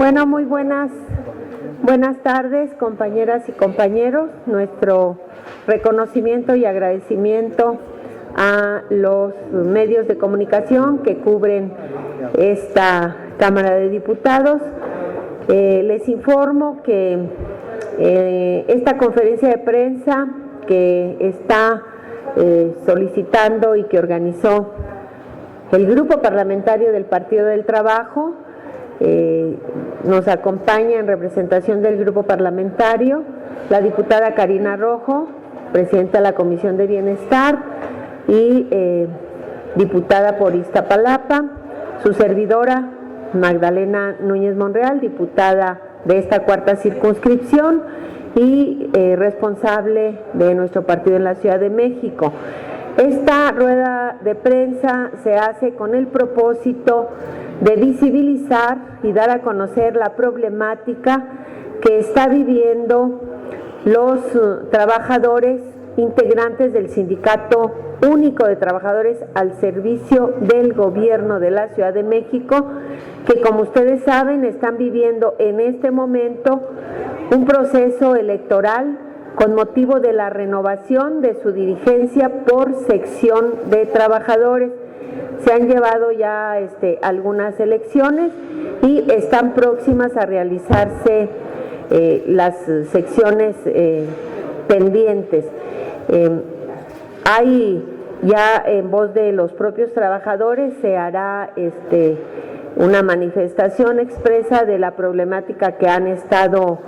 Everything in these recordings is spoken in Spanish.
Bueno, muy buenas tardes, compañeras y compañeros. Nuestro reconocimiento y agradecimiento a los medios de comunicación que cubren esta Cámara de Diputados. Les informo que esta conferencia de prensa que está solicitando y que organizó el Grupo Parlamentario del Partido del Trabajo, nos acompaña en representación del Grupo Parlamentario la diputada Karina Rojo, presidenta de la Comisión de Bienestar y diputada por Iztapalapa, su servidora Magdalena Núñez Monreal, diputada de esta cuarta circunscripción y responsable de nuestro partido en la Ciudad de México. Esta rueda de prensa se hace con el propósito de visibilizar y dar a conocer la problemática que está viviendo los trabajadores integrantes del Sindicato Único de Trabajadores al Servicio del Gobierno de la Ciudad de México, que, como ustedes saben, están viviendo en este momento un proceso electoral con motivo de la renovación de su dirigencia por sección de trabajadores. Se han llevado ya algunas elecciones y están próximas a realizarse las secciones pendientes. Hay ya en voz de los propios trabajadores se hará una manifestación expresa de la problemática que han estado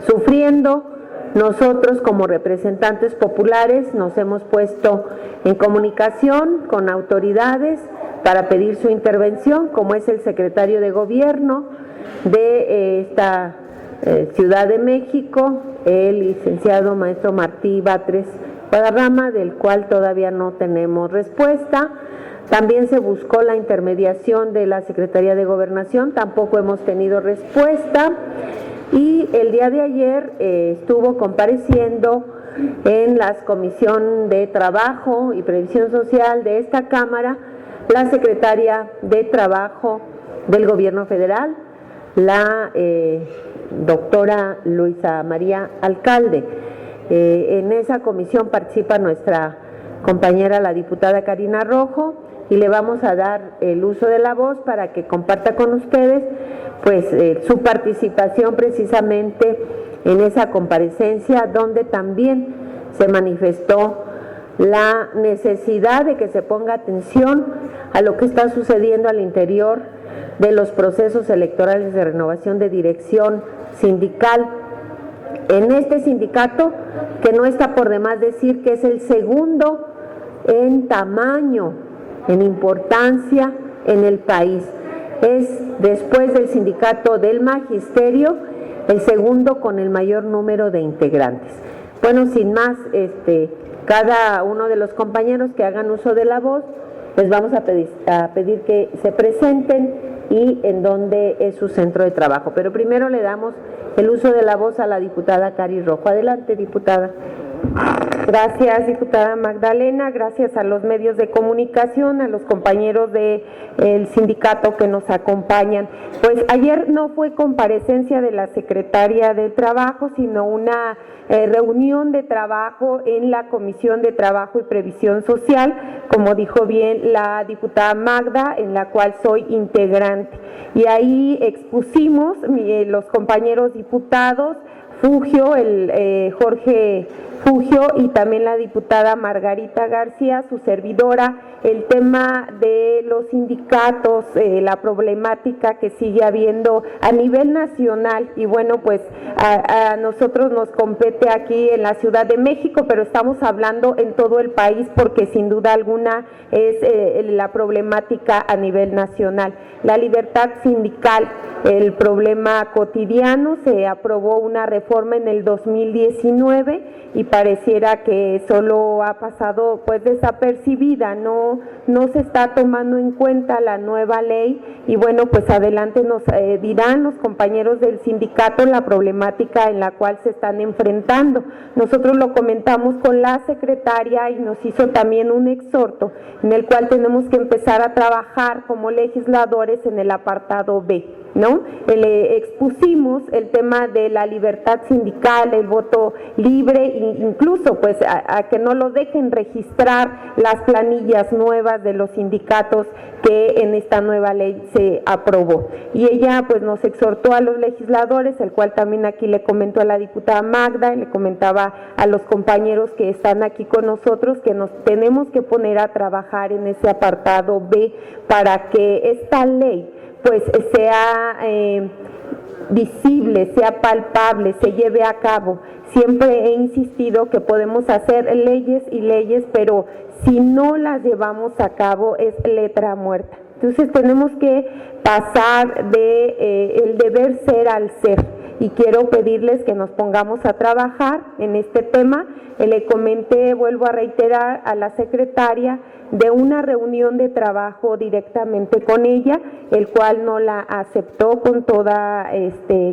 sufriendo. Nosotros, como representantes populares, nos hemos puesto en comunicación con autoridades para pedir su intervención, como es el secretario de Gobierno de esta Ciudad de México, el licenciado maestro Martí Batres Guadarrama, del cual todavía no tenemos respuesta. También se buscó la intermediación de la Secretaría de Gobernación, tampoco hemos tenido respuesta. Y el día de ayer estuvo compareciendo en la Comisión de Trabajo y Previsión Social de esta Cámara la secretaria de Trabajo del Gobierno Federal, la doctora Luisa María Alcalde. En esa comisión participa nuestra compañera, la diputada Karina Rojo, y le vamos a dar el uso de la voz para que comparta con ustedes su participación precisamente en esa comparecencia, donde también se manifestó la necesidad de que se ponga atención a lo que está sucediendo al interior de los procesos electorales de renovación de dirección sindical en este sindicato, que no está por demás decir que es el segundo en tamaño, en importancia en el país. Es, después del sindicato del Magisterio, el segundo con el mayor número de integrantes. Bueno, sin más, cada uno de los compañeros que hagan uso de la voz, les vamos a pedir que se presenten y en dónde es su centro de trabajo. Pero primero le damos el uso de la voz a la diputada Cari Rojo. Adelante, diputada. Gracias, diputada Magdalena, gracias a los medios de comunicación, a los compañeros del sindicato que nos acompañan. Pues ayer no fue comparecencia de la secretaria de Trabajo, sino una reunión de trabajo en la Comisión de Trabajo y Previsión Social, como dijo bien la diputada Magda, en la cual soy integrante. Y ahí expusimos los compañeros diputados, Fugio, Jorge Fugio, y también la diputada Margarita García, su servidora, el tema de los sindicatos, la problemática que sigue habiendo a nivel nacional. Y bueno, pues a nosotros nos compete aquí en la Ciudad de México, pero estamos hablando en todo el país porque sin duda alguna es la problemática a nivel nacional. La libertad sindical, el problema cotidiano. Se aprobó una reforma en el 2019 y pareciera que solo ha pasado desapercibida, no se está tomando en cuenta la nueva ley. Y bueno, pues adelante nos dirán los compañeros del sindicato la problemática en la cual se están enfrentando. Nosotros lo comentamos con la secretaria y nos hizo también un exhorto en el cual tenemos que empezar a trabajar como legisladores en el apartado B. ¿no? Le expusimos el tema de la libertad sindical, el voto libre, incluso pues a que no lo dejen registrar las planillas nuevas de los sindicatos que en esta nueva ley se aprobó. Y ella pues nos exhortó a los legisladores, el cual también aquí le comentó a la diputada Magda, y le comentaba a los compañeros que están aquí con nosotros, que nos tenemos que poner a trabajar en ese apartado B para que esta ley pues sea visible, sea palpable, se lleve a cabo. Siempre he insistido que podemos hacer leyes y leyes, pero si no las llevamos a cabo es letra muerta. Entonces tenemos que pasar de el deber ser al ser, y quiero pedirles que nos pongamos a trabajar en este tema. Le comenté, vuelvo a reiterar, a la secretaria de una reunión de trabajo directamente con ella, el cual no la aceptó con toda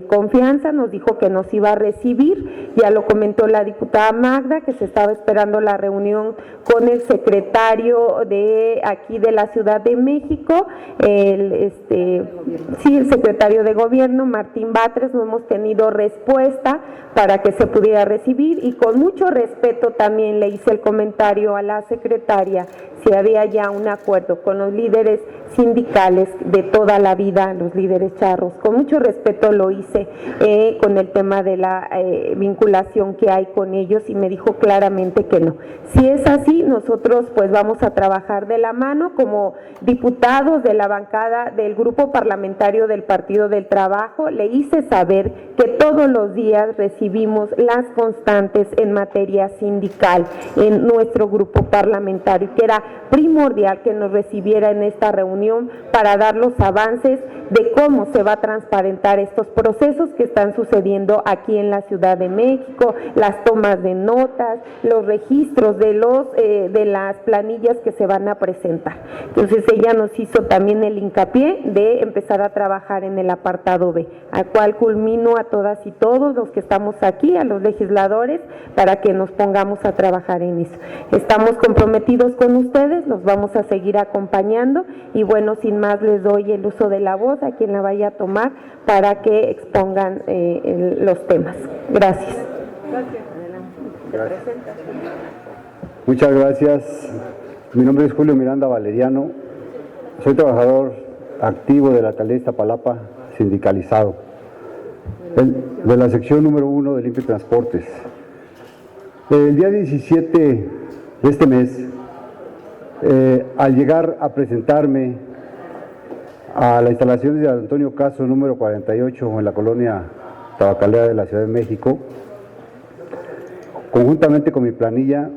confianza, nos dijo que nos iba a recibir. Ya lo comentó la diputada Magda, que se estaba esperando la reunión con el secretario de aquí de la Ciudad de México, el secretario de Gobierno, Martín Batres. No hemos tenido respuesta para que se pudiera recibir, y con mucho respeto también le hice el comentario a la secretaria si había ya un acuerdo con los líderes sindicales de toda la vida, los líderes charros. Con mucho respeto lo hice con el tema de la vinculación que hay con ellos, y me dijo claramente que no. Si es así, nosotros pues vamos a trabajar de la mano como diputados de la bancada del Grupo Parlamentario del Partido del Trabajo. Le hice saber que todos los días recibimos las constantes en materia sindical en nuestro grupo parlamentario, que era primordial que nos recibiera en esta reunión para dar los avances de cómo se va a transparentar estos procesos que están sucediendo aquí en la Ciudad de México, las tomas de notas, los registros de las planillas que se van a presentar. Entonces ella nos hizo también el hincapié de empezar a trabajar en el apartado B, al cual culmino a todas y todos los que estamos aquí, a los legisladores, para que nos pongamos a trabajar en eso. Estamos comprometidos con ustedes, los vamos a seguir acompañando, y bueno, sin más les doy el uso de la voz a quien la vaya a tomar para que expongan los temas. Gracias. Gracias. Muchas gracias. Mi nombre es Julio Miranda Valeriano. Soy trabajador activo de la alcaldía de Iztapalapa, sindicalizado, de la sección número 1 del INPE Transportes. El día 17 de este mes, al llegar a presentarme a las instalaciones de Antonio Caso número 48 en la colonia Tabacalera de la Ciudad de México, conjuntamente con mi planilla,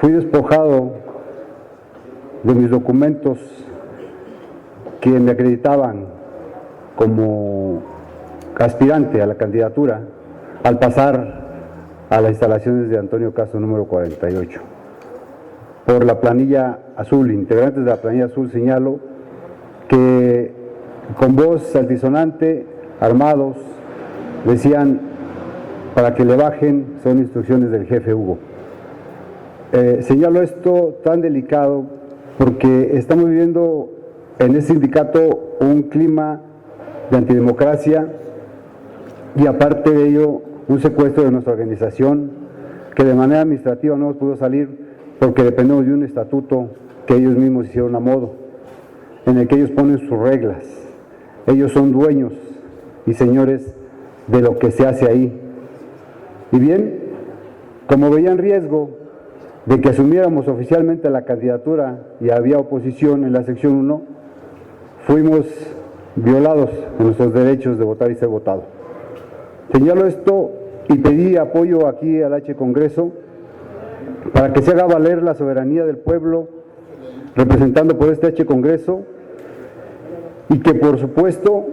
fui despojado de mis documentos que me acreditaban como aspirante a la candidatura al pasar a las instalaciones de Antonio Caso número 48. Por la planilla azul, integrantes de la planilla azul, señalo que con voz altisonante, armados, decían para que le bajen, son instrucciones del jefe Hugo. Señalo esto tan delicado porque estamos viviendo en este sindicato un clima de antidemocracia, y aparte de ello un secuestro de nuestra organización, que de manera administrativa no hemos podido salir porque dependemos de un estatuto que ellos mismos hicieron a modo, en el que ellos ponen sus reglas. Ellos son dueños y señores de lo que se hace ahí. Y bien, como veían riesgo de que asumiéramos oficialmente la candidatura y había oposición en la sección 1, fuimos violados en nuestros derechos de votar y ser votados. Señalo esto y pedí apoyo aquí al H Congreso para que se haga valer la soberanía del pueblo representando por este H Congreso, y que por supuesto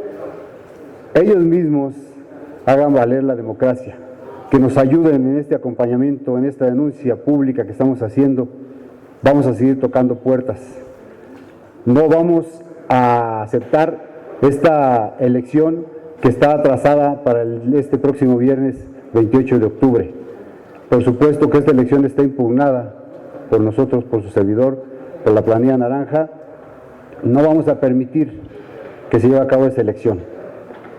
ellos mismos hagan valer la democracia, que nos ayuden en este acompañamiento, en esta denuncia pública que estamos haciendo. Vamos a seguir tocando puertas. No vamos a aceptar esta elección que está atrasada para este próximo viernes 28 de octubre. Por supuesto que esta elección está impugnada por nosotros, por su servidor, por la planilla naranja. No vamos a permitir que se lleva a cabo esta elección.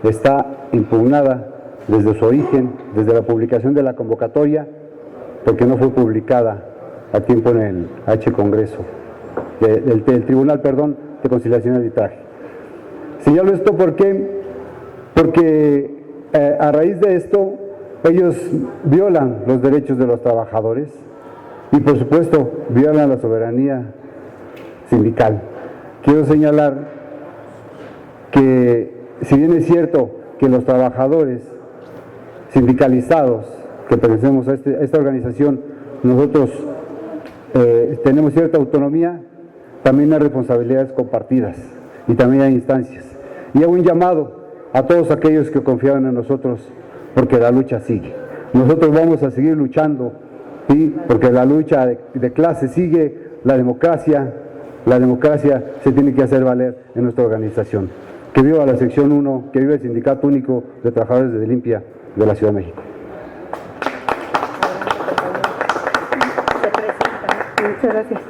Está impugnada desde su origen, desde la publicación de la convocatoria, porque no fue publicada a tiempo en el Congreso, del Tribunal, de Conciliación y Arbitraje. Señalo esto porque a raíz de esto ellos violan los derechos de los trabajadores y por supuesto violan la soberanía sindical. Quiero señalar que si bien es cierto que los trabajadores sindicalizados que pertenecemos a esta organización, nosotros tenemos cierta autonomía, también hay responsabilidades compartidas y también hay instancias. Y hago un llamado a todos aquellos que confiaban en nosotros, porque la lucha sigue. Nosotros vamos a seguir luchando, ¿sí? Porque la lucha de clase sigue, la democracia se tiene que hacer valer en nuestra organización. Que viva la sección 1, que viva el Sindicato Único de Trabajadores de Limpia de la Ciudad de México. Muchas gracias.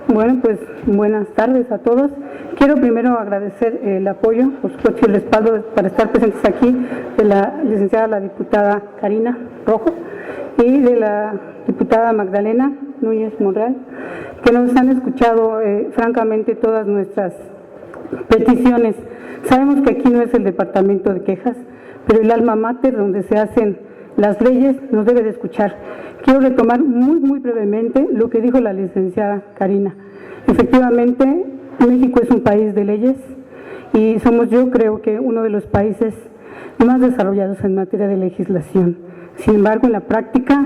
Bueno, pues buenas tardes a todos. Quiero primero agradecer el apoyo, por supuesto, y el respaldo para estar presentes aquí de la licenciada, la diputada Karina Rojo, y de la diputada Magdalena Núñez Monreal, que nos han escuchado francamente todas nuestras peticiones. Sabemos que aquí no es el departamento de quejas, pero el alma mater donde se hacen las leyes nos debe de escuchar. Quiero retomar muy brevemente lo que dijo la licenciada Karina. Efectivamente, México es un país de leyes y somos, yo creo que, uno de los países más desarrollados en materia de legislación. Sin embargo, en la práctica,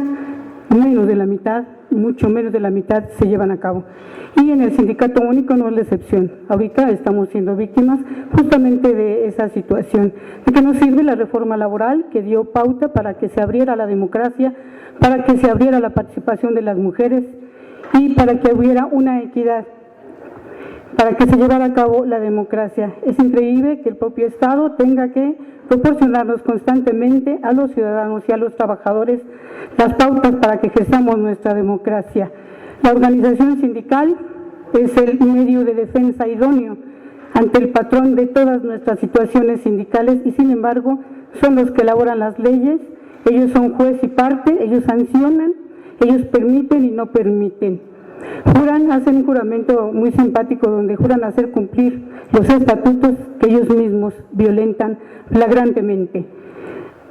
menos de la mitad, mucho menos de la mitad se llevan a cabo. Y en el Sindicato Único no es la excepción. Ahorita estamos siendo víctimas justamente de esa situación. ¿De qué nos sirve la reforma laboral que dio pauta para que se abriera la democracia, para que se abriera la participación de las mujeres y para que hubiera una equidad, para que se llevara a cabo la democracia? Es increíble que el propio Estado tenga que proporcionarnos constantemente a los ciudadanos y a los trabajadores las pautas para que ejerzamos nuestra democracia. La organización sindical es el medio de defensa idóneo ante el patrón de todas nuestras situaciones sindicales y, sin embargo, son los que elaboran las leyes. Ellos son juez y parte, ellos sancionan, ellos permiten y no permiten. Juran, hacen un juramento muy simpático donde juran hacer cumplir los estatutos que ellos mismos violentan flagrantemente.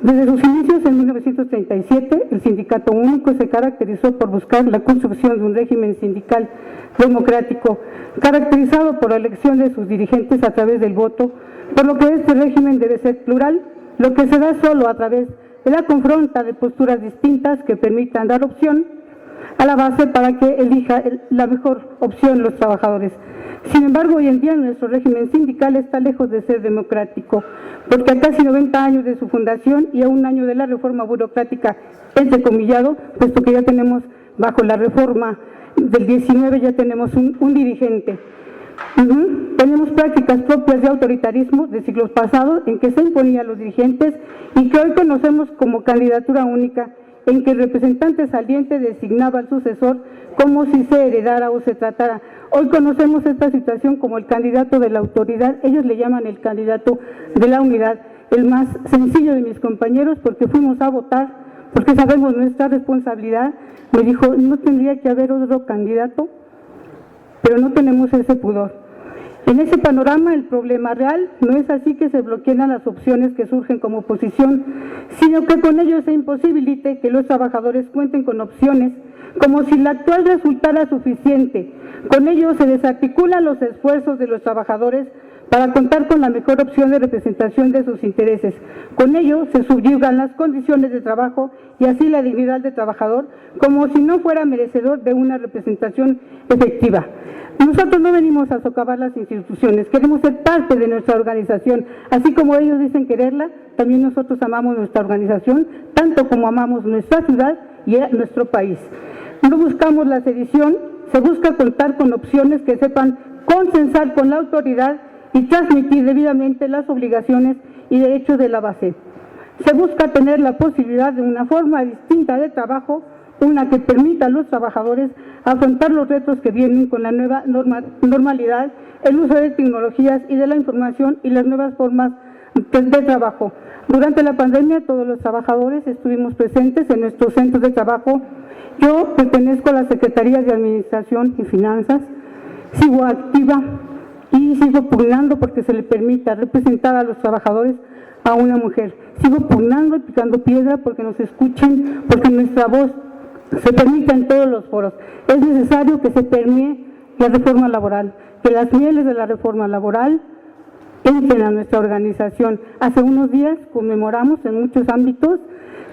Desde sus inicios en 1937, el Sindicato Único se caracterizó por buscar la construcción de un régimen sindical democrático, caracterizado por la elección de sus dirigentes a través del voto, por lo que este régimen debe ser plural, lo que se da solo a través de la confronta de posturas distintas que permitan dar opción a la base para que elija la mejor opción los trabajadores. Sin embargo, hoy en día nuestro régimen sindical está lejos de ser democrático, porque a casi 90 años de su fundación y a un año de la reforma burocrática, entrecomillado, puesto que ya tenemos, bajo la reforma del 19, ya tenemos un dirigente. Tenemos prácticas propias de autoritarismo de siglos pasados en que se imponía a los dirigentes y que hoy conocemos como candidatura única, en que el representante saliente designaba al sucesor como si se heredara o se tratara. Hoy conocemos esta situación como el candidato de la autoridad, ellos le llaman el candidato de la unidad, el más sencillo de mis compañeros, porque fuimos a votar, porque sabemos nuestra responsabilidad. Me dijo, no tendría que haber otro candidato, pero no tenemos ese pudor. En ese panorama, el problema real no es así que se bloqueen las opciones que surgen como oposición, sino que con ello se imposibilite que los trabajadores cuenten con opciones, como si la actual resultara suficiente. Con ello se desarticulan los esfuerzos de los trabajadores para contar con la mejor opción de representación de sus intereses. Con ello se subyugan las condiciones de trabajo y así la dignidad del trabajador, como si no fuera merecedor de una representación efectiva. Nosotros no venimos a socavar las instituciones, queremos ser parte de nuestra organización, así como ellos dicen quererla, también nosotros amamos nuestra organización, tanto como amamos nuestra ciudad y nuestro país. No buscamos la sedición, se busca contar con opciones que sepan consensar con la autoridad y transmitir debidamente las obligaciones y derechos de la base. Se busca tener la posibilidad de una forma distinta de trabajo, una que permita a los trabajadores afrontar los retos que vienen con la nueva normalidad el uso de tecnologías y de la información y las nuevas formas de trabajo. Durante la pandemia, todos los trabajadores estuvimos presentes en nuestros centros de trabajo. Yo pertenezco a la Secretaría de Administración y Finanzas, sigo activa y sigo pugnando porque se le permita representar a los trabajadores a una mujer. Sigo pugnando y picando piedra porque nos escuchen, porque nuestra voz se permita en todos los foros. Es necesario que se permee la reforma laboral, que las mieles de la reforma laboral entren a nuestra organización. Hace unos días conmemoramos en muchos ámbitos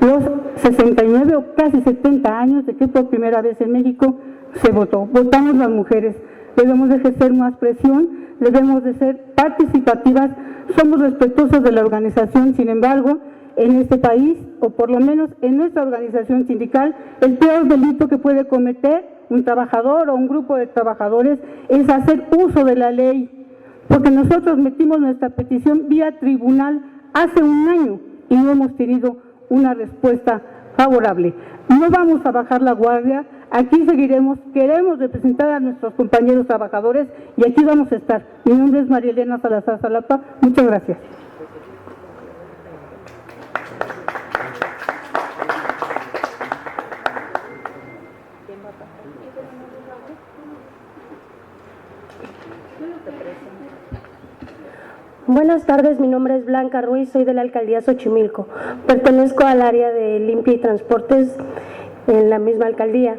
los 69 o casi 70 años de que por primera vez en México se votó. Votamos las mujeres. Debemos de ejercer más presión, debemos de ser participativas, somos respetuosos de la organización. Sin embargo, en este país, o por lo menos en nuestra organización sindical, el peor delito que puede cometer un trabajador o un grupo de trabajadores es hacer uso de la ley, porque nosotros metimos nuestra petición vía tribunal hace un año y no hemos tenido una respuesta favorable. No vamos a bajar la guardia, aquí seguiremos, queremos representar a nuestros compañeros trabajadores y aquí vamos a estar. Mi nombre es María Elena Salazar Salapa, muchas gracias. Buenas tardes, mi nombre es Blanca Ruiz, soy de la Alcaldía Xochimilco. Pertenezco al área de limpia y transportes en la misma alcaldía.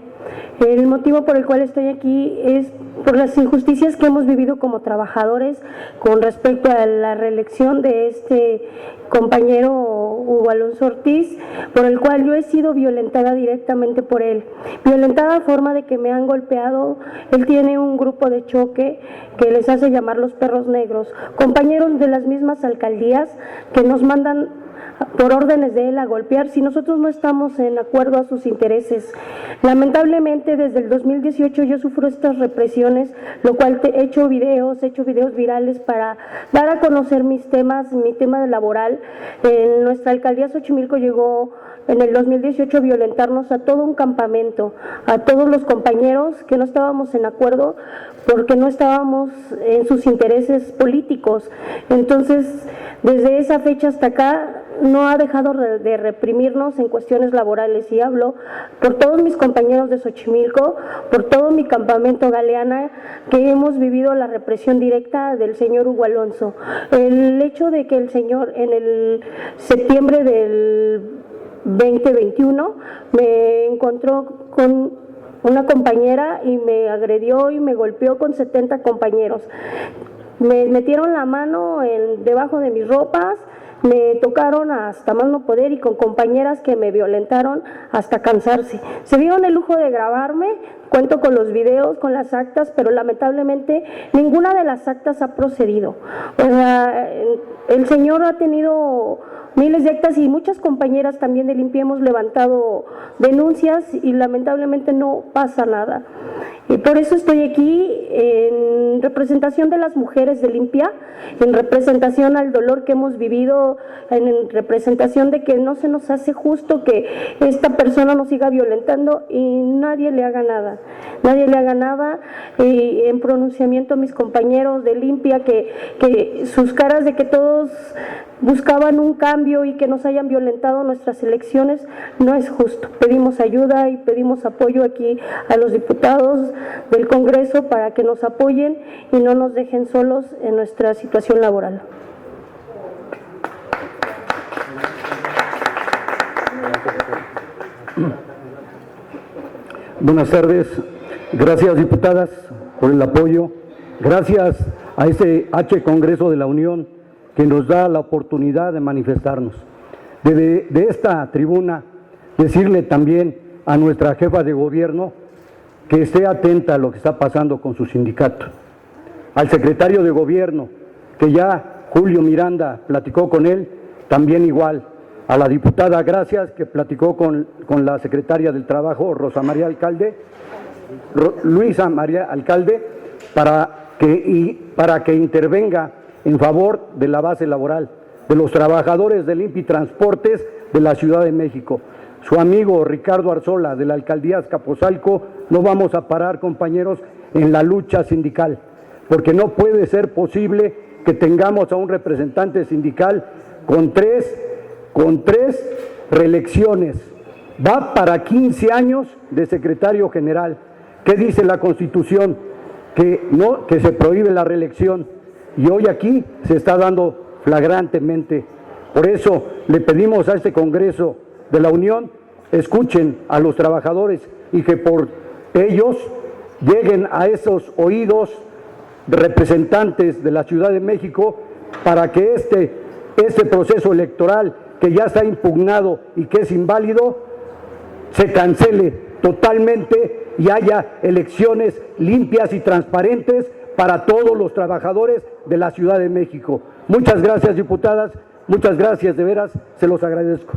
El motivo por el cual estoy aquí es por las injusticias que hemos vivido como trabajadores con respecto a la reelección de este compañero Hugo Alonso Ortiz, por el cual yo he sido violentada directamente por él. Violentada a forma de que me han golpeado. Él tiene un grupo de choque que les hace llamar los perros negros, compañeros de las mismas alcaldías que nos mandan por órdenes de él a golpear si nosotros no estamos en acuerdo a sus intereses. Lamentablemente desde el 2018 yo sufro estas represiones, lo cual he hecho videos virales para dar a conocer mis temas, mi tema laboral. En nuestra alcaldía Xochimilco llegó en el 2018 a violentarnos a todo un campamento, a todos los compañeros que no estábamos en acuerdo porque no estábamos en sus intereses políticos. Entonces, desde esa fecha hasta acá no ha dejado de reprimirnos en cuestiones laborales, y hablo por todos mis compañeros de Xochimilco, por todo mi campamento Galeana, que hemos vivido la represión directa del señor Hugo Alonso. El hecho de que el señor en el septiembre del 2021 me encontró con una compañera y me agredió y me golpeó con 70 compañeros. Me metieron la mano debajo de mis ropas, me tocaron hasta más no poder y con compañeras que me violentaron hasta cansarse. Se dieron el lujo de grabarme, cuento con los videos, con las actas, pero lamentablemente ninguna de las actas ha procedido. O sea, el señor ha tenido miles de actas y muchas compañeras también de Limpia hemos levantado denuncias y lamentablemente no pasa nada. Y por eso estoy aquí en representación de las mujeres de Limpia, en representación al dolor que hemos vivido, en representación de que no se nos hace justo que esta persona nos siga violentando y nadie le haga nada. Nadie le haga nada. Y en pronunciamiento a mis compañeros de Limpia, que sus caras de que todos buscaban un cambio y que nos hayan violentado nuestras elecciones, no es justo. Pedimos ayuda y pedimos apoyo aquí a los diputados del Congreso para que nos apoyen y no nos dejen solos en nuestra situación laboral. Buenas tardes. Gracias, diputadas, por el apoyo. Gracias a ese Congreso de la Unión que nos da la oportunidad de manifestarnos. De esta tribuna, decirle también a nuestra jefa de gobierno que esté atenta a lo que está pasando con su sindicato. Al secretario de gobierno, que ya Julio Miranda platicó con él, también igual. A la diputada Gracias, que platicó con la secretaria del Trabajo, Luisa María Alcalde, para que intervenga en favor de la base laboral, de los trabajadores de Limpia y Transportes de la Ciudad de México. Su amigo Ricardo Arzola, de la Alcaldía Azcapotzalco, no vamos a parar, compañeros, en la lucha sindical. porque no puede ser posible que tengamos a un representante sindical con tres reelecciones. Va para 15 años de secretario general. ¿Qué dice la Constitución? Que se prohíbe la reelección, y hoy aquí se está dando flagrantemente. Por eso le pedimos a este Congreso de la Unión, escuchen a los trabajadores y que por ellos lleguen a esos oídos representantes de la Ciudad de México para que este proceso electoral que ya está impugnado y que es inválido se cancele totalmente y haya elecciones limpias y transparentes para todos los trabajadores de la Ciudad de México. Muchas gracias, diputadas, muchas gracias, de veras, se los agradezco.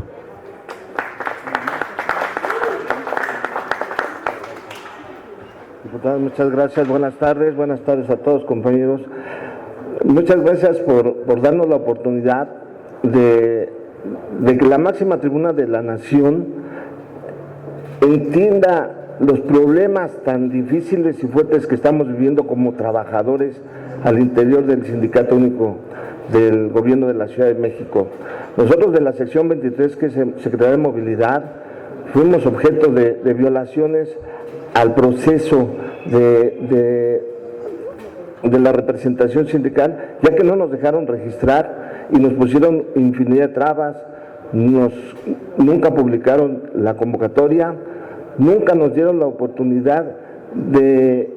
Diputadas, muchas gracias, buenas tardes a todos, compañeros. Muchas gracias por darnos la oportunidad de que la máxima tribuna de la Nación entienda los problemas tan difíciles y fuertes que estamos viviendo como trabajadores al interior del Sindicato Único del Gobierno de la Ciudad de México. Nosotros de la sección 23, que es Secretaría de Movilidad, fuimos objeto de violaciones al proceso de la representación sindical, ya que no nos dejaron registrar y nos pusieron infinidad de trabas, nunca publicaron la convocatoria, nunca nos dieron la oportunidad de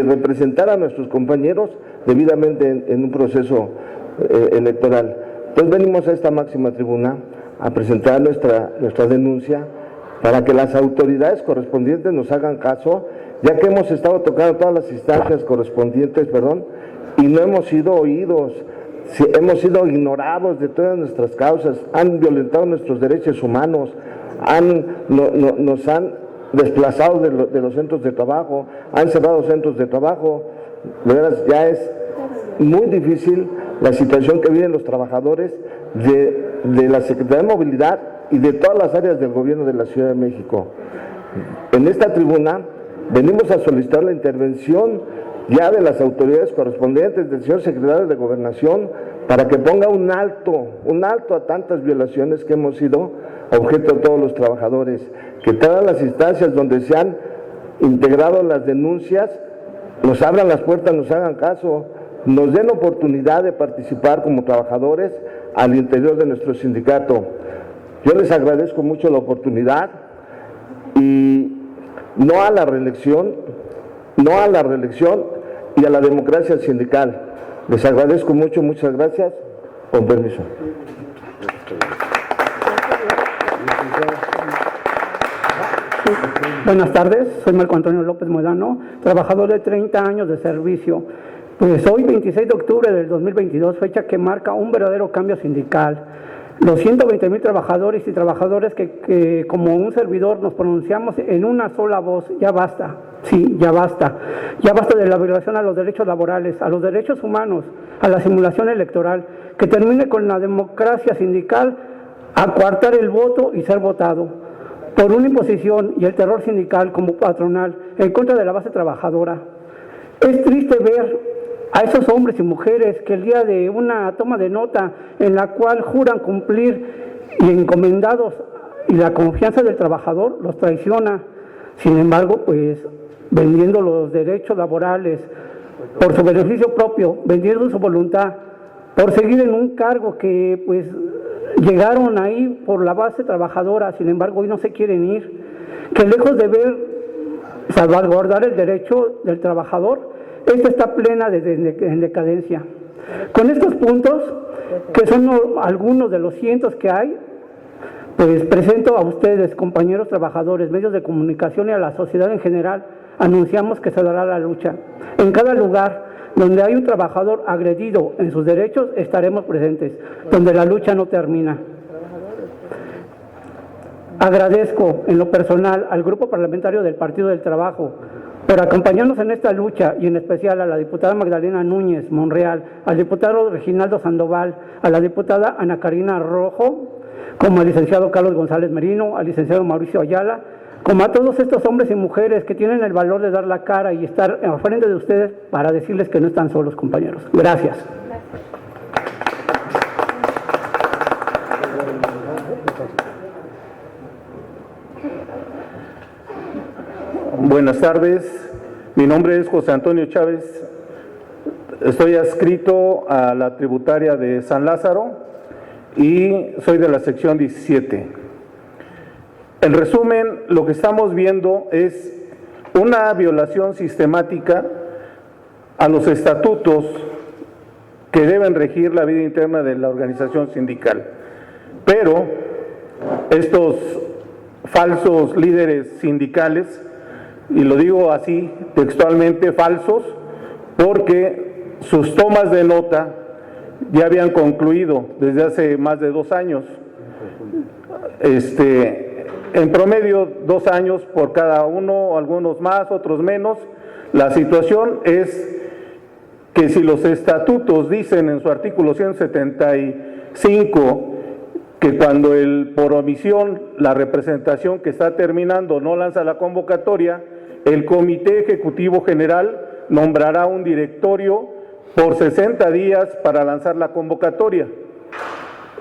representar a nuestros compañeros debidamente en un proceso electoral. Entonces venimos a esta máxima tribuna a presentar nuestra denuncia para que las autoridades correspondientes nos hagan caso, ya que hemos estado tocando todas las instancias correspondientes, y no hemos sido oídos, hemos sido ignorados de todas nuestras causas, han violentado nuestros derechos humanos, nos han desplazado de los centros de trabajo, han cerrado centros de trabajo. De veras, ya es muy difícil la situación que viven los trabajadores de la Secretaría de Movilidad y de todas las áreas del Gobierno de la Ciudad de México. En esta tribuna venimos a solicitar la intervención ya de las autoridades correspondientes, del señor secretario de Gobernación, para que ponga un alto a tantas violaciones que hemos sido objeto de todos los trabajadores, que todas las instancias donde se han integrado las denuncias nos abran las puertas, nos hagan caso, nos den oportunidad de participar como trabajadores al interior de nuestro sindicato. Yo les agradezco mucho la oportunidad y no a la reelección y a la democracia sindical. Les agradezco mucho, muchas gracias. Con permiso. Buenas tardes, soy Marco Antonio López Modano, trabajador de 30 años de servicio. Pues hoy, 26 de octubre del 2022, fecha que marca un verdadero cambio sindical. Los 120,000 trabajadores y trabajadoras que como un servidor nos pronunciamos en una sola voz, ya basta, sí, ya basta de la violación a los derechos laborales, a los derechos humanos, a la simulación electoral, que termine con la democracia sindical, a coartar el voto y ser votado por una imposición y el terror sindical como patronal en contra de la base trabajadora. Es triste ver a esos hombres y mujeres que el día de una toma de nota en la cual juran cumplir y encomendados y la confianza del trabajador los traiciona, sin embargo, pues vendiendo los derechos laborales por su beneficio propio, vendiendo su voluntad, por seguir en un cargo que pues llegaron ahí por la base trabajadora, sin embargo hoy no se quieren ir, que lejos de ver salvaguardar el derecho del trabajador, esta está plena en decadencia. Con estos puntos, que son algunos de los cientos que hay, pues presento a ustedes, compañeros trabajadores, medios de comunicación y a la sociedad en general, anunciamos que se dará la lucha. En cada lugar donde hay un trabajador agredido en sus derechos, estaremos presentes, donde la lucha no termina. Agradezco en lo personal al Grupo Parlamentario del Partido del Trabajo por acompañarnos en esta lucha y en especial a la diputada Magdalena Núñez Monreal, al diputado Reginaldo Sandoval, a la diputada Ana Karina Rojo, como al licenciado Carlos González Merino, al licenciado Mauricio Ayala, como a todos estos hombres y mujeres que tienen el valor de dar la cara y estar al frente de ustedes para decirles que no están solos, compañeros. Gracias. Buenas tardes, mi nombre es José Antonio Chávez, estoy adscrito a la tributaria de San Lázaro y soy de la sección 17. En resumen, lo que estamos viendo es una violación sistemática a los estatutos que deben regir la vida interna de la organización sindical. Pero estos falsos líderes sindicales, y lo digo así textualmente, falsos, porque sus tomas de nota ya habían concluido desde hace más de 2 años. En promedio 2 años por cada uno, algunos más, otros menos. La situación es que si los estatutos dicen en su artículo 175 que cuando por omisión la representación que está terminando no lanza la convocatoria, el Comité Ejecutivo General nombrará un directorio por 60 días para lanzar la convocatoria.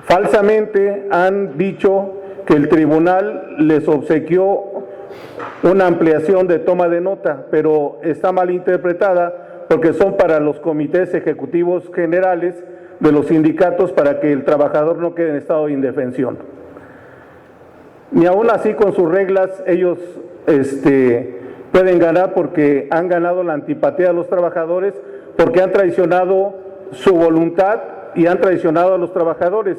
Falsamente han dicho que el tribunal les obsequió una ampliación de toma de nota, pero está mal interpretada porque son para los comités ejecutivos generales de los sindicatos para que el trabajador no quede en estado de indefensión. Ni aún así con sus reglas ellos pueden ganar porque han ganado la antipatía de los trabajadores, porque han traicionado su voluntad y han traicionado a los trabajadores.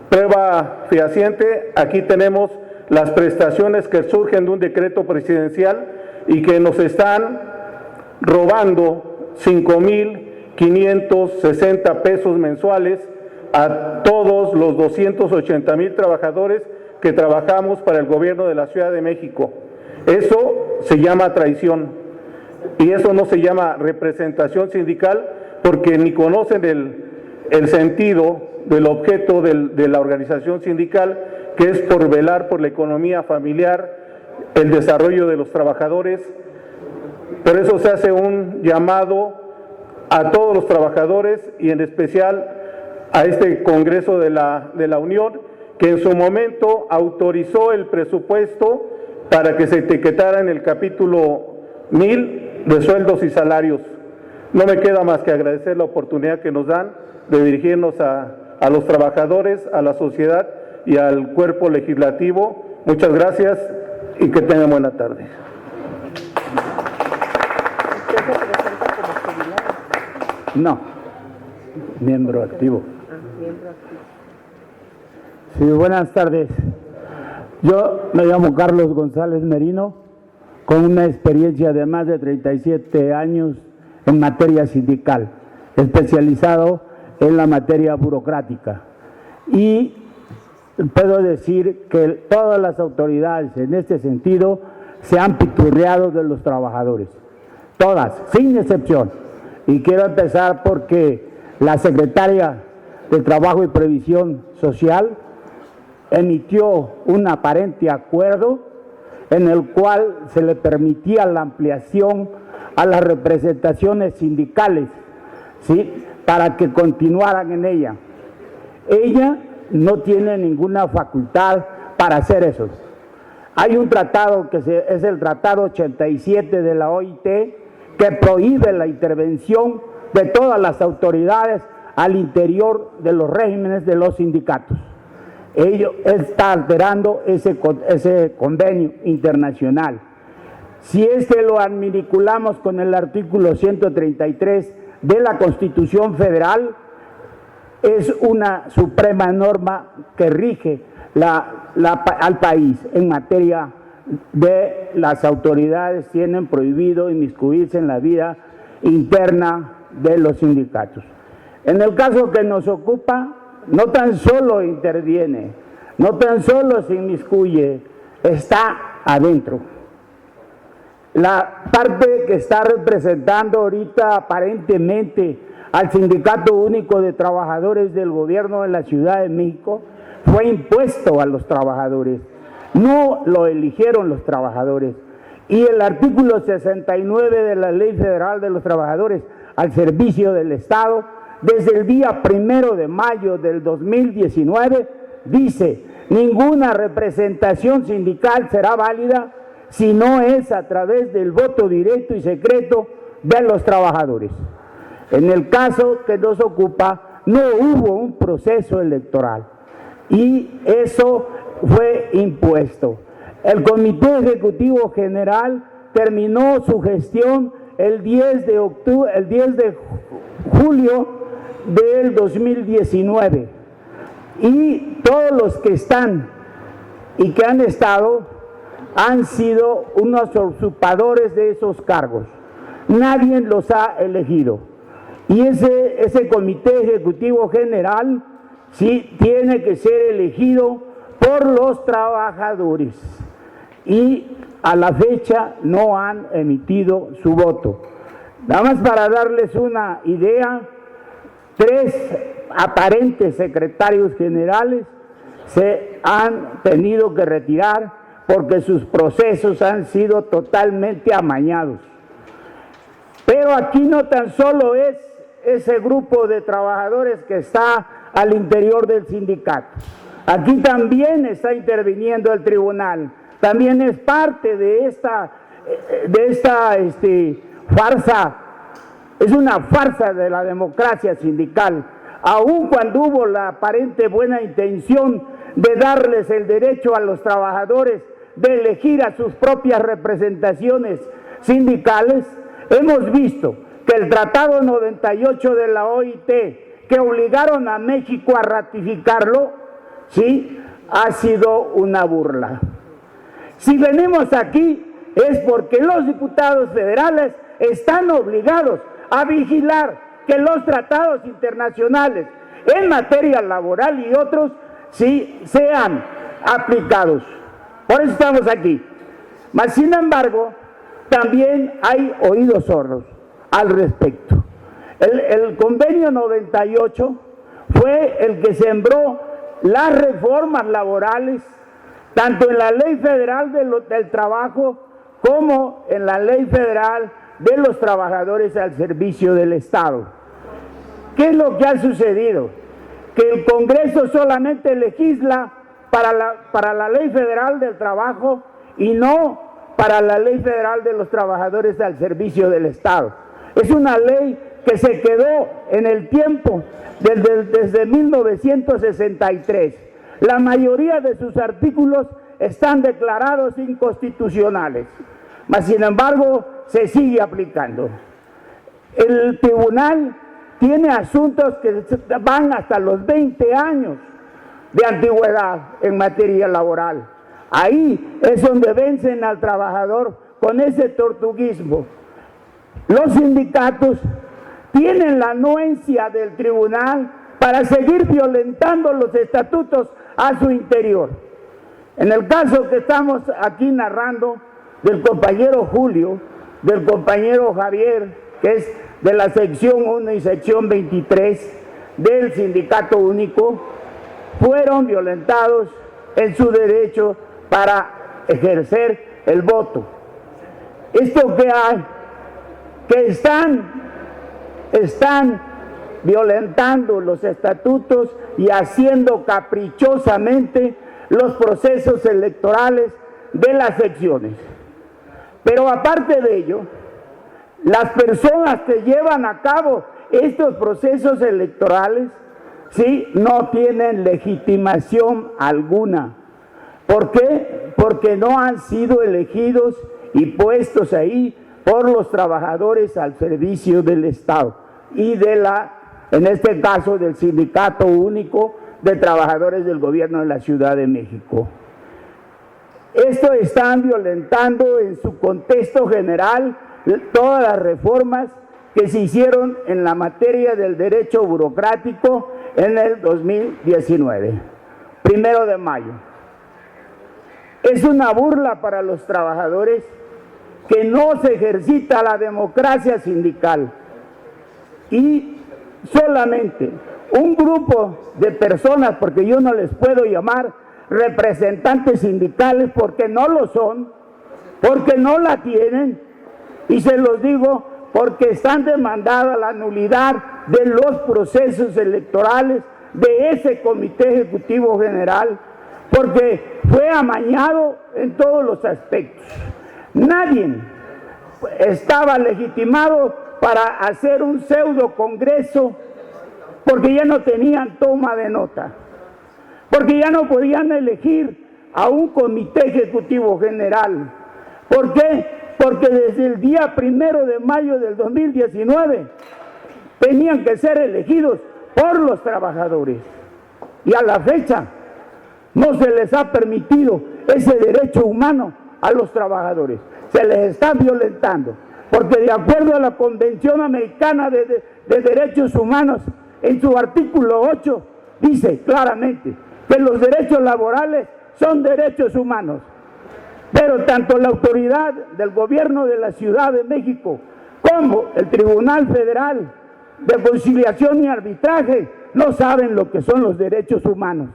Prueba fehaciente, aquí tenemos las prestaciones que surgen de un decreto presidencial y que nos están robando 5,560 pesos mensuales a todos los 280,000 trabajadores que trabajamos para el gobierno de la Ciudad de México. Eso se llama traición y eso no se llama representación sindical porque ni conocen el sentido del objeto de la organización sindical, que es por velar por la economía familiar, el desarrollo de los trabajadores. Por eso se hace un llamado a todos los trabajadores y en especial a este Congreso de la Unión, que en su momento autorizó el presupuesto para que se etiquetara en el capítulo 1000 de sueldos y salarios. No me queda más que agradecer la oportunidad que nos dan de dirigirnos a los trabajadores, a la sociedad y al cuerpo legislativo. Muchas gracias y que tengan buena tarde. No, miembro activo. Sí, buenas tardes. Yo me llamo Carlos González Merino, con una experiencia de más de 37 años en materia sindical, especializado en la materia burocrática. Y puedo decir que todas las autoridades en este sentido se han piturreado de los trabajadores, todas, sin excepción. Y quiero empezar porque la secretaria de Trabajo y Previsión Social emitió un aparente acuerdo en el cual se le permitía la ampliación a las representaciones sindicales, ¿sí?, para que continuaran en ella. Ella no tiene ninguna facultad para hacer eso. Hay un tratado que es el Tratado 87 de la OIT que prohíbe la intervención de todas las autoridades al interior de los regímenes de los sindicatos. Ello está alterando ese convenio internacional. Si lo adminiculamos con el artículo 133 de la Constitución Federal, es una suprema norma que rige al país en materia de las autoridades tienen prohibido inmiscuirse en la vida interna de los sindicatos. En el caso que nos ocupa, no tan solo interviene, no tan solo se inmiscuye, está adentro. La parte que está representando ahorita aparentemente al Sindicato Único de Trabajadores del Gobierno de la Ciudad de México fue impuesto a los trabajadores. no lo eligieron los trabajadores. Y el artículo 69 de la Ley Federal de los Trabajadores al Servicio del Estado, desde el día 1 de mayo del 2019, dice: ninguna representación sindical será válida si no es a través del voto directo y secreto de los trabajadores. En el caso que nos ocupa, no hubo un proceso electoral y eso fue impuesto. El Comité Ejecutivo General terminó su gestión el 10 de julio del 2019 y todos los que están y que han estado han sido unos usurpadores de esos cargos. Nadie los ha elegido. Y ese Comité Ejecutivo General sí tiene que ser elegido por los trabajadores. Y a la fecha no han emitido su voto. Nada más para darles una idea, 3 aparentes secretarios generales se han tenido que retirar porque sus procesos han sido totalmente amañados. Pero aquí no tan solo es ese grupo de trabajadores que está al interior del sindicato. Aquí también está interviniendo el tribunal. También es parte de esta farsa. Es una farsa de la democracia sindical. Aun cuando hubo la aparente buena intención de darles el derecho a los trabajadores de elegir a sus propias representaciones sindicales, hemos visto que el Tratado 98 de la OIT, que obligaron a México a ratificarlo, ¿sí?, ha sido una burla. Si venimos aquí es porque los diputados federales están obligados a vigilar que los tratados internacionales en materia laboral y otros sí sean aplicados. Por eso estamos aquí. Mas, sin embargo, también hay oídos sordos al respecto. El convenio 98 fue el que sembró las reformas laborales, tanto en la Ley Federal del Trabajo como en la Ley Federal de los Trabajadores al Servicio del Estado. ¿Qué es lo que ha sucedido? Que el Congreso solamente legisla para la Ley Federal del Trabajo y no para la Ley Federal de los Trabajadores al Servicio del Estado. Es una ley que se quedó en el tiempo desde 1963. La mayoría de sus artículos están declarados inconstitucionales, mas sin embargo se sigue aplicando. El tribunal tiene asuntos que van hasta los 20 años de antigüedad en materia laboral. Ahí es donde vencen al trabajador con ese tortuguismo. Los sindicatos tienen la anuencia del tribunal para seguir violentando los estatutos a su interior. En el caso que estamos aquí narrando del compañero Julio, del compañero Javier, que es de la sección 1 y sección 23 del Sindicato Único, fueron violentados en su derecho para ejercer el voto. Esto que hay, que están violentando los estatutos y haciendo caprichosamente los procesos electorales de las secciones. Pero aparte de ello, las personas que llevan a cabo estos procesos electorales, sí, no tienen legitimación alguna. ¿Por qué? Porque no han sido elegidos y puestos ahí por los trabajadores al servicio del Estado y en este caso del Sindicato Único de Trabajadores del Gobierno de la Ciudad de México. Esto están violentando en su contexto general todas las reformas que se hicieron en la materia del derecho burocrático en el 2019, 1 de mayo. Es una burla para los trabajadores que no se ejercita la democracia sindical y solamente un grupo de personas, porque yo no les puedo llamar representantes sindicales, porque no lo son, porque no la tienen, y se los digo porque están demandada la nulidad de los procesos electorales de ese Comité Ejecutivo General, porque fue amañado en todos los aspectos. Nadie estaba legitimado para hacer un pseudo congreso, porque ya no tenían toma de nota, porque ya no podían elegir a un Comité Ejecutivo General. ¿Por qué? Porque desde el día 1 de mayo del 2019 tenían que ser elegidos por los trabajadores, y a la fecha no se les ha permitido ese derecho humano a los trabajadores. Se les está violentando, porque de acuerdo a la Convención Americana de Derechos Humanos, en su artículo 8, dice claramente que los derechos laborales son derechos humanos. Pero tanto la autoridad del gobierno de la Ciudad de México como el Tribunal Federal de Conciliación y Arbitraje no saben lo que son los derechos humanos.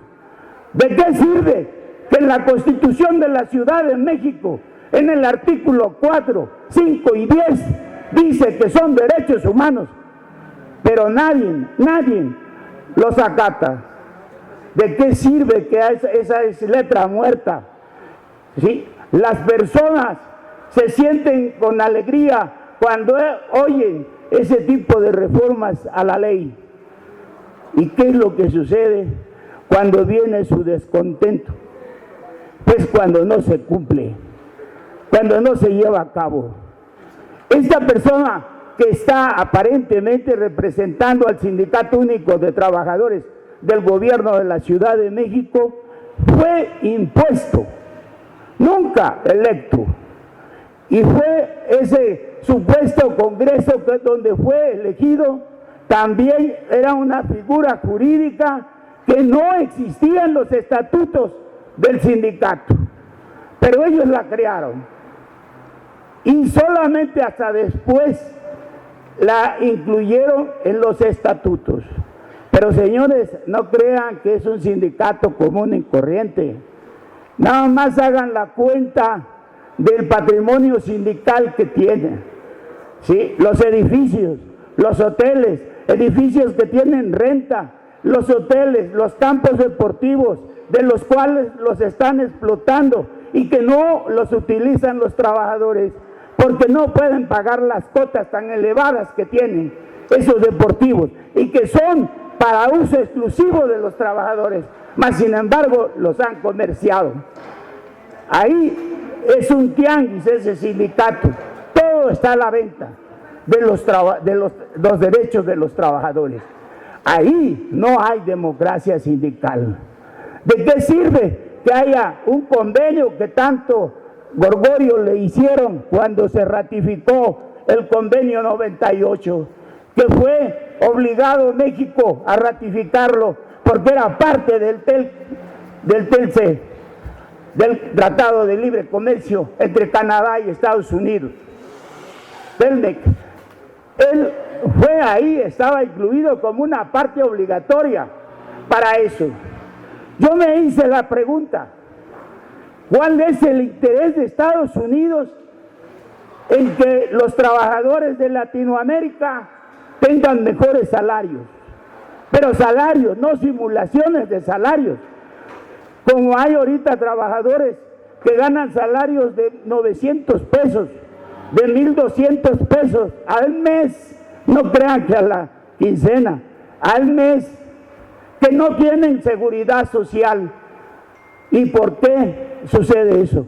¿De qué sirve que en la Constitución de la Ciudad de México, en el artículo 4, 5 y 10, dice que son derechos humanos, pero nadie los acata? ¿De qué sirve que esa es letra muerta? ¿Sí? Las personas se sienten con alegría cuando oyen ese tipo de reformas a la ley. ¿Y qué es lo que sucede cuando viene su descontento? Pues cuando no se cumple, cuando no se lleva a cabo. Esta persona que está aparentemente representando al Sindicato Único de Trabajadores del Gobierno de la Ciudad de México fue impuesto, nunca electo, y fue ese supuesto congreso donde fue elegido, también era una figura jurídica que no existía en los estatutos del sindicato, pero ellos la crearon, y solamente hasta después la incluyeron en los estatutos. Pero señores, no crean que es un sindicato común y corriente. Nada más hagan la cuenta del patrimonio sindical que tiene. ¿Sí? Los edificios, los hoteles, edificios que tienen renta, los hoteles, los campos deportivos, de los cuales los están explotando y que no los utilizan los trabajadores, porque no pueden pagar las cuotas tan elevadas que tienen esos deportivos y que son para uso exclusivo de los trabajadores, mas sin embargo los han comerciado. Ahí es un tianguis ese sindicato, todo está a la venta de los derechos de los trabajadores. Ahí no hay democracia sindical. ¿De qué sirve que haya un convenio que tanto gorgorio le hicieron cuando se ratificó el convenio 98, que fue obligado México a ratificarlo porque era parte del TLC, del Tratado de Libre Comercio entre Canadá y Estados Unidos, TELMEC? Él fue ahí, estaba incluido como una parte obligatoria para eso. Yo me hice la pregunta, ¿cuál es el interés de Estados Unidos en que los trabajadores de Latinoamérica tengan mejores salarios? Pero salarios, no simulaciones de salarios. Como hay ahorita trabajadores que ganan salarios de 900 pesos, de 1,200 pesos al mes, no crean que a la quincena, al mes, que no tienen seguridad social. ¿Y por qué sucede eso?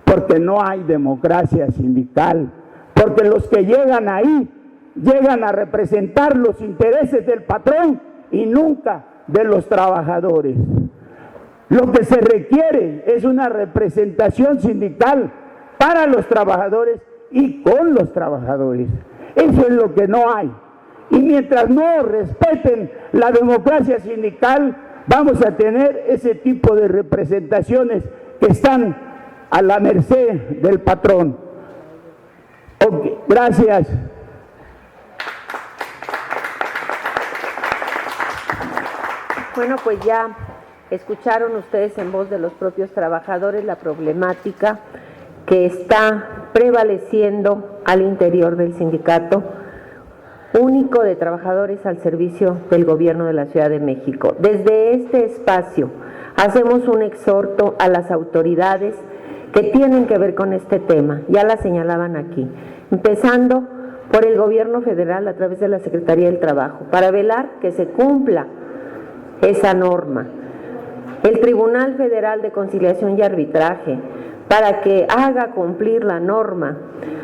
Porque no hay democracia sindical, porque los que llegan ahí llegan a representar los intereses del patrón y nunca de los trabajadores. Lo que se requiere es una representación sindical para los trabajadores y con los trabajadores. Eso es lo que no hay. Y mientras no respeten la democracia sindical, vamos a tener ese tipo de representaciones que están a la merced del patrón. Okay, gracias. Bueno, pues ya escucharon ustedes en voz de los propios trabajadores la problemática que está prevaleciendo al interior del sindicato único de trabajadores al servicio del gobierno de la Ciudad de México. Desde este espacio hacemos un exhorto a las autoridades que tienen que ver con este tema, ya la señalaban aquí, empezando por el gobierno federal a través de la Secretaría del Trabajo, para velar que se cumpla esa norma. El Tribunal Federal de Conciliación y Arbitraje, para que haga cumplir la norma.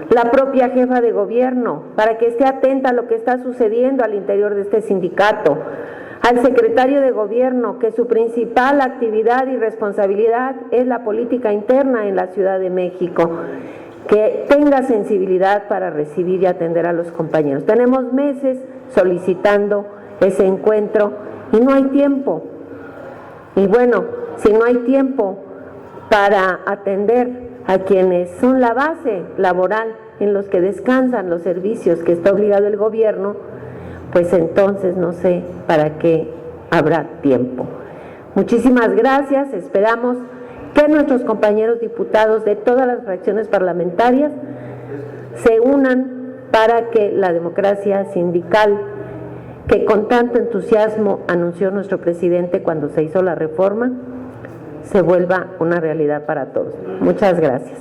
La propia jefa de gobierno, para que esté atenta a lo que está sucediendo al interior de este sindicato. Al secretario de gobierno, que su principal actividad y responsabilidad es la política interna en la Ciudad de México, que tenga sensibilidad para recibir y atender a los compañeros. Tenemos meses solicitando ese encuentro y no hay tiempo. Y bueno, si no hay tiempo para atender a quienes son la base laboral en los que descansan los servicios que está obligado el gobierno, pues entonces no sé para qué habrá tiempo. Muchísimas gracias, esperamos que nuestros compañeros diputados de todas las fracciones parlamentarias se unan para que la democracia sindical, que con tanto entusiasmo anunció nuestro presidente cuando se hizo la reforma, se vuelva una realidad para todos. Muchas gracias.